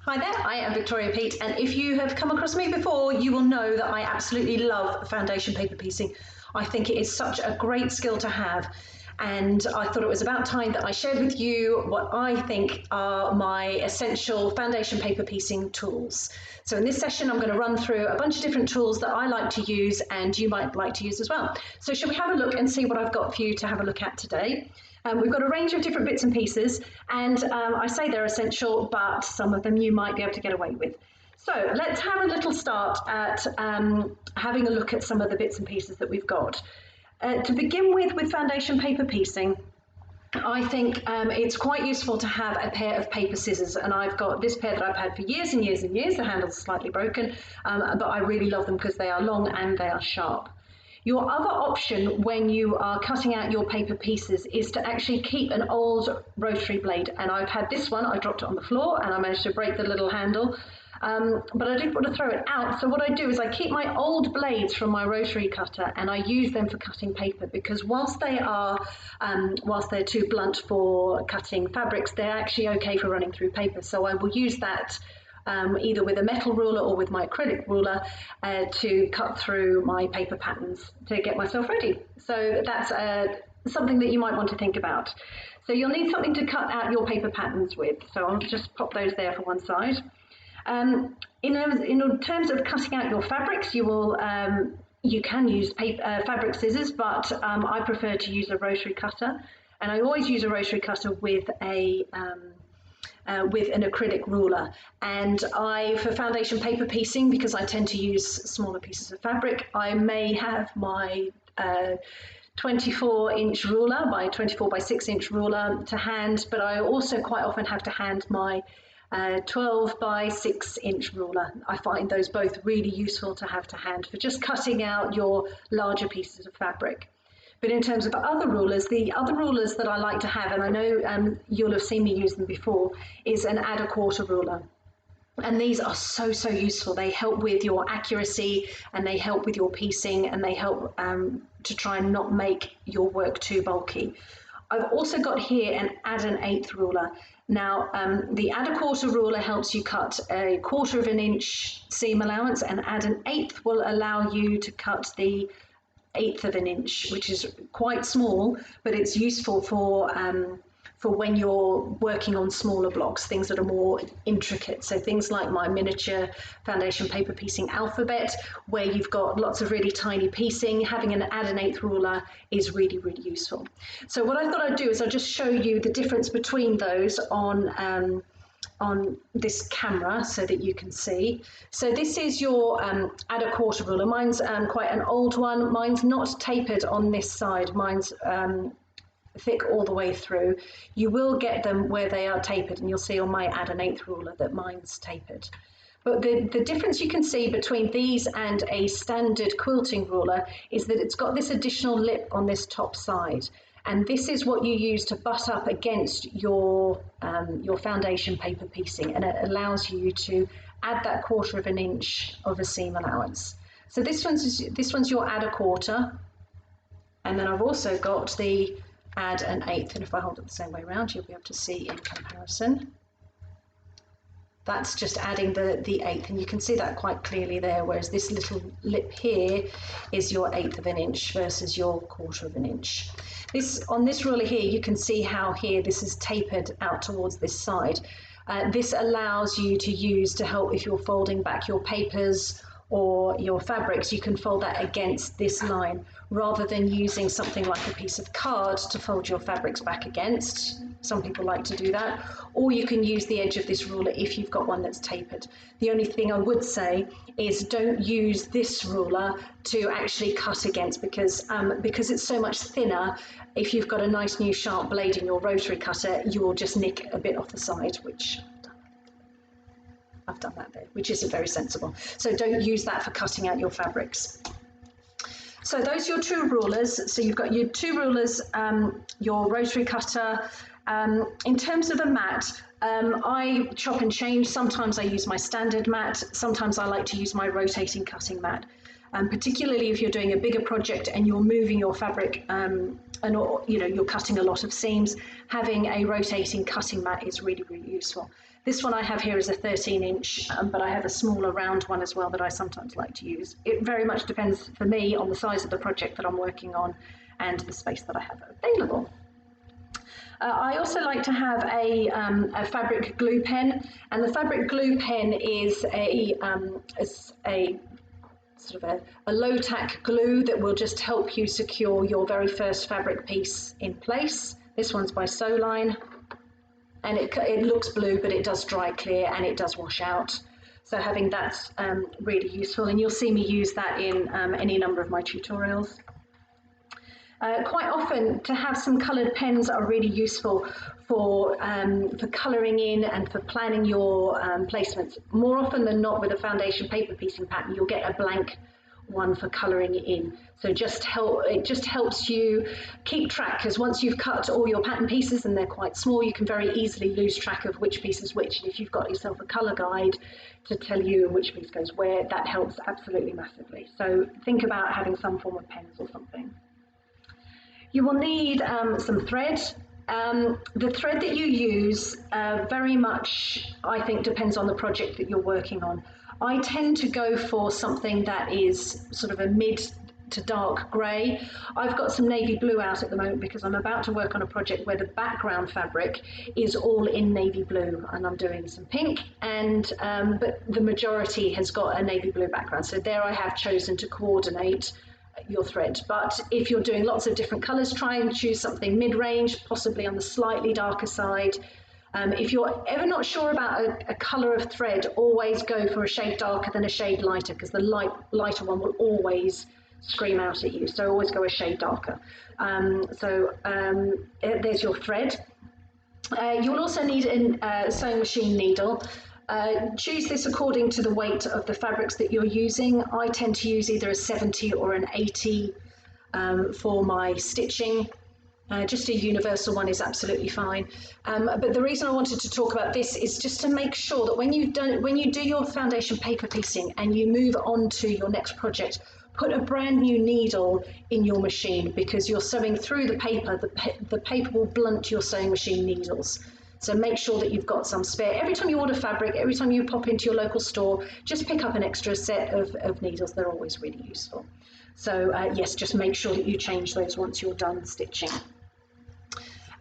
Hi there, I am Victoria Peat, and if you have come across me before, you will know that I absolutely love foundation paper piecing. I think it is such a great skill to have, and I thought it was about time that I shared with you what I think are my essential foundation paper piecing tools. So in this session, I'm going to run through a bunch of different tools that I like to use and you might like to use as well. So shall we have a look and see what I've got for you to have a look at today? We've got a range of different bits and pieces, and I say they're essential, but some of them you might be able to get away with. So let's have a little start at having a look at some of the bits and pieces that we've got. To begin with foundation paper piecing, I think it's quite useful to have a pair of paper scissors, and I've got this pair that I've had for years and years and years. The handle's slightly broken, but I really love them because they are long and they are sharp. Your other option when you are cutting out your paper pieces is to actually keep an old rotary blade. And I've had this one, I dropped it on the floor and I managed to break the little handle, but I didn't want to throw it out. So what I do is I keep my old blades from my rotary cutter and I use them for cutting paper, because whilst they're too blunt for cutting fabrics, they're actually okay for running through paper. So I will use that either with a metal ruler or with my acrylic ruler to cut through my paper patterns to get myself ready. So that's something that you might want to think about. So you'll need something to cut out your paper patterns with. So I'll just pop those there for one side. In terms of cutting out your fabrics, you can use fabric scissors, but I prefer to use a rotary cutter. And I always use a rotary cutter with an acrylic ruler. And for foundation paper piecing, because I tend to use smaller pieces of fabric, I may have my 24-inch ruler by 24 by 6-inch ruler to hand, but I also quite often have to hand my 12 by 6-inch ruler. I find those both really useful to have to hand for just cutting out your larger pieces of fabric. But in terms of other rulers, the other rulers that I like to have, and I know you'll have seen me use them before, is an add a quarter ruler. And these are so useful. They help with your accuracy and they help with your piecing, and they help to try and not make your work too bulky. I've also got here an add an eighth ruler. Now, the add a quarter ruler helps you cut a 1/4 of an inch seam allowance, and add an eighth will allow you to cut the 1/8 of an inch, which is quite small, but it's useful for when you're working on smaller blocks, things that are more intricate. So things like my miniature foundation paper piecing alphabet, where you've got lots of really tiny piecing, having an add an eighth ruler is really useful. So what I thought I'd do is I'll just show you the difference between those on this camera so that you can see. So this is your add a quarter ruler. Mine's quite an old one. Mine's not tapered on this side. Mine's thick all the way through. You will get them where they are tapered, and you'll see on my add an eighth ruler that mine's tapered. But the difference you can see between these and a standard quilting ruler is that it's got this additional lip on this top side. And this is what you use to butt up against your foundation paper piecing, and it allows you to add that 1/4 of an inch of a seam allowance. So this one's your add a quarter, and then I've also got the add an eighth. And if I hold it the same way around, you'll be able to see in comparison. That's just adding the eighth, and you can see that quite clearly there, whereas this little lip here is your 1/8 of an inch versus your 1/4 of an inch. On this ruler here, you can see how here this is tapered out towards this side. This allows you to use to help if you're folding back your papers or your fabrics, you can fold that against this line rather than using something like a piece of card to fold your fabrics back against. Some people like to do that, or you can use the edge of this ruler if you've got one that's tapered. The only thing I would say is don't use this ruler to actually cut against, because it's so much thinner. If you've got a nice new sharp blade in your rotary cutter, you will just nick a bit off the side, which I've done that there, which isn't very sensible. So don't use that for cutting out your fabrics. So those are your two rulers. So you've got your two rulers, your rotary cutter. In terms of a mat, I chop and change. Sometimes I use my standard mat. Sometimes I like to use my rotating cutting mat. Particularly if you're doing a bigger project and you're moving your fabric and you're cutting a lot of seams, having a rotating cutting mat is really, really useful. This one I have here is a 13-inch, but I have a smaller round one as well that I sometimes like to use. It very much depends for me on the size of the project that I'm working on and the space that I have available. I also like to have a fabric glue pen, and the fabric glue pen is a sort of a low-tack glue that will just help you secure your very first fabric piece in place. This one's by Soline, and it looks blue, but it does dry clear and it does wash out. So having that's really useful, and you'll see me use that in any number of my tutorials. Quite often, to have some coloured pens are really useful for colouring in and for planning your placements. More often than not, with a foundation paper piecing pattern, you'll get a blank one for colouring in. So it just helps you keep track, because once you've cut all your pattern pieces and they're quite small, you can very easily lose track of which piece is which. And if you've got yourself a colour guide to tell you which piece goes where, that helps absolutely massively. So think about having some form of pens or something. You will need some thread. The thread that you use very much, I think, depends on the project that you're working on. I tend to go for something that is sort of a mid to dark grey. I've got some navy blue out at the moment because I'm about to work on a project where the background fabric is all in navy blue, and I'm doing some pink, and but the majority has got a navy blue background. So there I have chosen to coordinate your thread. But if you're doing lots of different colours, try and choose something mid-range, possibly on the slightly darker side. If you're ever not sure about a colour of thread, always go for a shade darker than a shade lighter, because the lighter one will always scream out at you. So always go a shade darker. There's your thread. You'll also need a sewing machine needle. Choose this according to the weight of the fabrics that you're using. I tend to use either a 70 or an 80 for my stitching. Just a universal one is absolutely fine. But the reason I wanted to talk about this is just to make sure that when you do your foundation paper piecing and you move on to your next project, put a brand new needle in your machine, because you're sewing through the paper. The paper will blunt your sewing machine needles. So make sure that you've got some spare. Every time you order fabric, every time you pop into your local store, just pick up an extra set of needles. They're always really useful. So yes, just make sure that you change those once you're done stitching.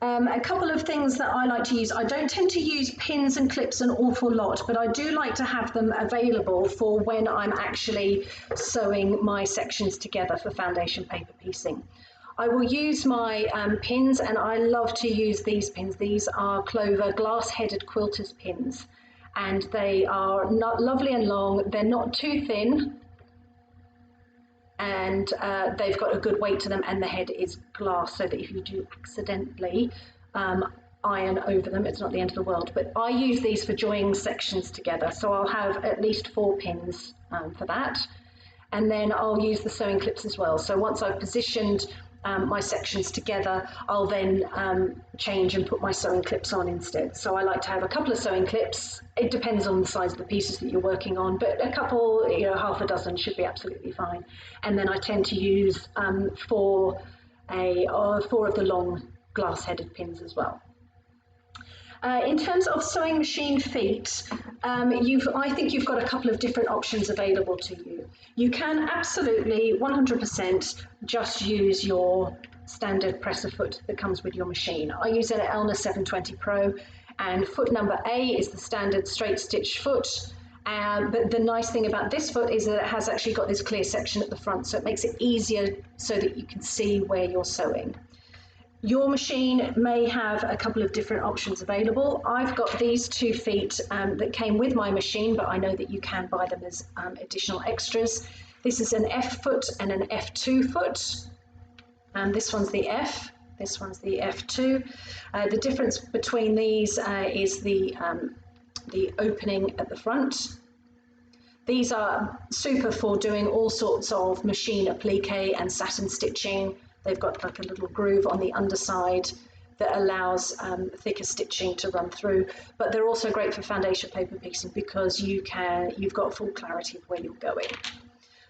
A couple of things that I like to use. I don't tend to use pins and clips an awful lot, but I do like to have them available for when I'm actually sewing my sections together for foundation paper piecing. I will use my pins, and I love to use these pins. These are Clover glass-headed quilter's pins, and they are not lovely and long. They're not too thin, and they've got a good weight to them, and the head is glass, so that if you do accidentally iron over them, it's not the end of the world. But I use these for joining sections together, so I'll have at least 4 pins for that, and then I'll use the sewing clips as well. So once I've positioned my sections together, I'll then change and put my sewing clips on instead. So I like to have a couple of sewing clips. It depends on the size of the pieces that you're working on, but a couple, half a dozen should be absolutely fine. And then I tend to use 4 of the long glass-headed pins as well. In terms of sewing machine feet, I think you've got a couple of different options available to you. You can absolutely 100% just use your standard presser foot that comes with your machine. I use an Elna 720 Pro, and foot number A is the standard straight stitch foot. But the nice thing about this foot is that it has actually got this clear section at the front, so it makes it easier so that you can see where you're sewing. Your machine may have a couple of different options available. I've got these 2 feet that came with my machine, but I know that you can buy them as additional extras. This is an F foot and an F2 foot. And this one's the F, this one's the F2. The difference between these is the opening at the front. These are super for doing all sorts of machine applique and satin stitching. They've got like a little groove on the underside that allows thicker stitching to run through, but they're also great for foundation paper piecing because you've got full clarity of where you're going.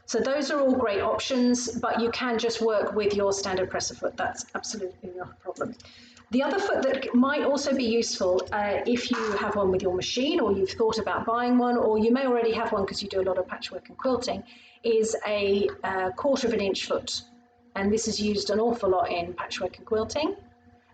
So those are all great options, but you can just work with your standard presser foot. That's absolutely not a problem. The other foot that might also be useful if you have one with your machine, or you've thought about buying one, or you may already have one because you do a lot of patchwork and quilting, is a 1/4 inch foot. And this is used an awful lot in patchwork and quilting.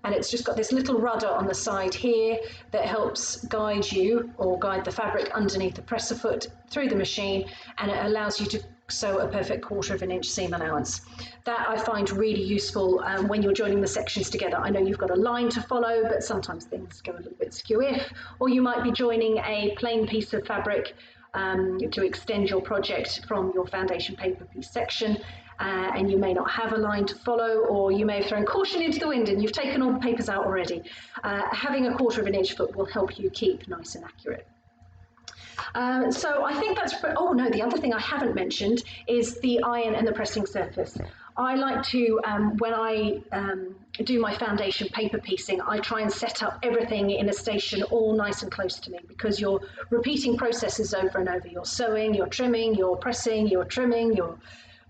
And it's just got this little rudder on the side here that helps guide you, or guide the fabric underneath the presser foot through the machine, and it allows you to sew a perfect 1/4 inch seam allowance. That I find really useful when you're joining the sections together. I know you've got a line to follow, but sometimes things go a little bit skew-if, or you might be joining a plain piece of fabric to extend your project from your foundation paper piece section. And you may not have a line to follow, or you may have thrown caution into the wind and you've taken all the papers out already. Having a 1/4 inch foot will help you keep nice and accurate. So I think that's, oh no, the other thing I haven't mentioned is the iron and the pressing surface. I like to, when I do my foundation paper piecing, I try and set up everything in a station all nice and close to me, because you're repeating processes over and over. You're sewing, you're trimming, you're pressing, you're trimming, you're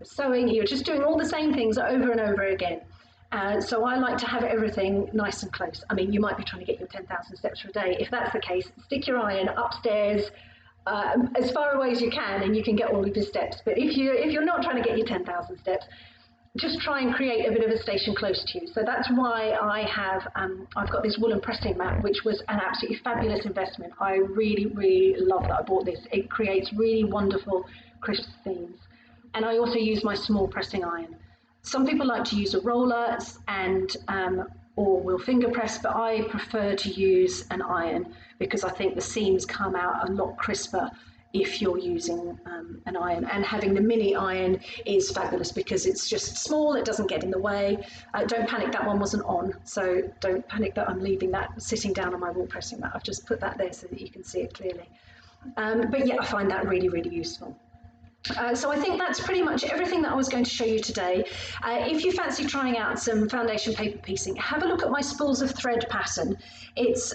sewing, you're just doing all the same things over and over again. So I like to have everything nice and close. I mean, you might be trying to get your 10,000 steps for a day. If that's the case, stick your iron upstairs as far away as you can, and you can get all of your steps. But if you're not trying to get your 10,000 steps, just try and create a bit of a station close to you. So that's why I've got this woolen pressing mat, which was an absolutely fabulous investment. I really, really love that I bought this. It creates really wonderful crisp seams. And I also use my small pressing iron. Some people like to use a roller or will finger press, but I prefer to use an iron, because I think the seams come out a lot crisper if you're using an iron. And having the mini iron is fabulous because it's just small, it doesn't get in the way. Don't panic, that one wasn't on, so don't panic that I'm leaving that sitting down on my wool pressing mat. I've just put that there so that you can see it clearly. But yeah, I find that really, really useful. So I think that's pretty much everything that I was going to show you today. If you fancy trying out some foundation paper piecing, have a look at my Spools of Thread pattern. It's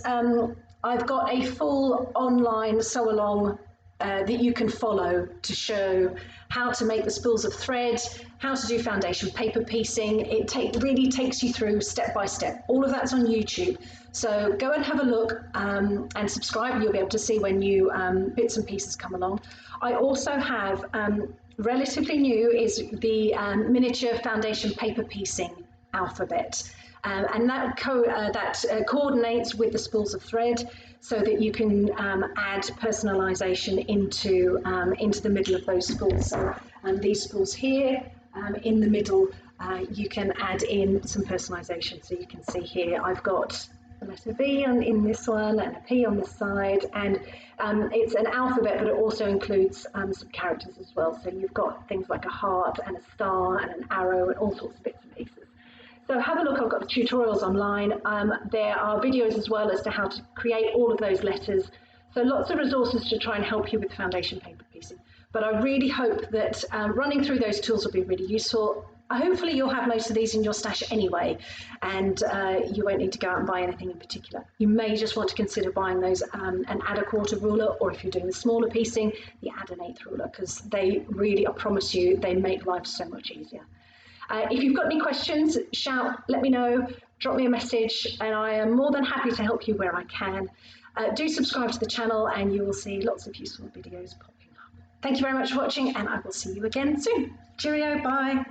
I've got a full online sew along that you can follow to show how to make the spools of thread, how to do foundation paper piecing. It really takes you through step by step. All of that's on YouTube. So go and have a look and subscribe. You'll be able to see when new bits and pieces come along. I also have, relatively new, is the miniature foundation paper piecing alphabet. And that coordinates with the spools of thread, so that you can add personalisation into the middle of those spools. So these spools here, in the middle, you can add in some personalisation. So you can see here I've got the letter V in this one and a P on this side, and it's an alphabet, but it also includes some characters as well. So you've got things like a heart and a star and an arrow and all sorts of bits and pieces. So have a look, I've got the tutorials online. There are videos as well as to how to create all of those letters. So lots of resources to try and help you with foundation paper piecing. But I really hope that running through those tools will be really useful. Hopefully you'll have most of these in your stash anyway, and you won't need to go out and buy anything in particular. You may just want to consider buying those an add a quarter ruler, or if you're doing the smaller piecing, the add an eighth ruler, because they really, I promise you, they make life so much easier. If you've got any questions, shout, let me know, drop me a message, and I am more than happy to help you where I can. Do subscribe to the channel and you will see lots of useful videos popping up. Thank you very much for watching, and I will see you again soon. Cheerio, bye.